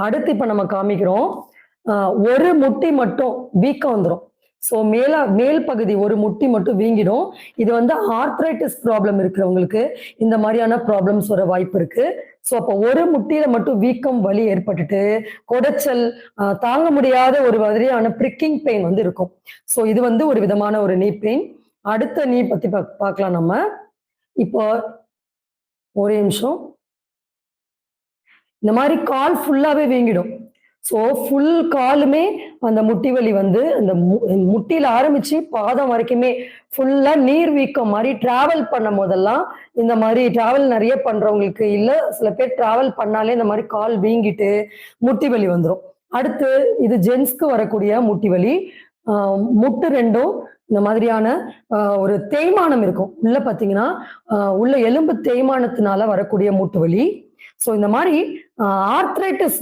அடுத்து இப்ப நம்ம காமிக்கிறோம். ஒரு முட்டி மட்டும் வீக்கம் வந்துரும். ஸோ மேல் பகுதி ஒரு முட்டி மட்டும் வீங்கிடும். இது வந்து ஆர்த்ரைட்டிஸ் ப்ராப்ளம் இருக்கிறவங்களுக்கு இந்த மாதிரியான ப்ராப்ளம்ஸ் வர வாய்ப்பு இருக்கு. ஸோ அப்போ ஒரு முட்டியில மட்டும் வீக்கம் வலி ஏற்பட்டுட்டு குடைச்சல் தாங்க முடியாத ஒரு மாதிரியான பிரிக்கிங் பெயின் வந்து இருக்கும். ஸோ இது வந்து ஒரு விதமான ஒரு நீ பெயின். அடுத்த நீ பத்தி பார்க்கலாம் நம்ம. இப்போ ஒரே நிமிஷம். இந்த மாதிரி கால் ஃபுல்லாவே வீங்கிடும். ஸோ ஃபுல் காலுமே அந்த முட்டி வலி வந்து அந்த முட்டியில ஆரம்பிச்சு பாதம் வரைக்குமே ஃபுல்லா நீர் வீக்கம் மாதிரி டிராவல் பண்ணும் போதெல்லாம் இந்த மாதிரி டிராவல் நிறைய பண்றவங்களுக்கு இல்ல சில பேர் டிராவல் பண்ணாலே இந்த மாதிரி கால் வீங்கிட்டு முட்டி வலி வந்துடும். அடுத்து இது ஜென்ஸ்க்கு வரக்கூடிய முட்டி வலி. முட்டு ரெண்டும் இந்த மாதிரியான ஒரு தேய்மானம் இருக்கும். உள்ள பாத்தீங்கன்னா உள்ள எலும்பு தேய்மானத்தினால வரக்கூடிய மூட்டு வலி. ஸோ இந்த மாதிரி ஆர்த்ரைட்டிஸ்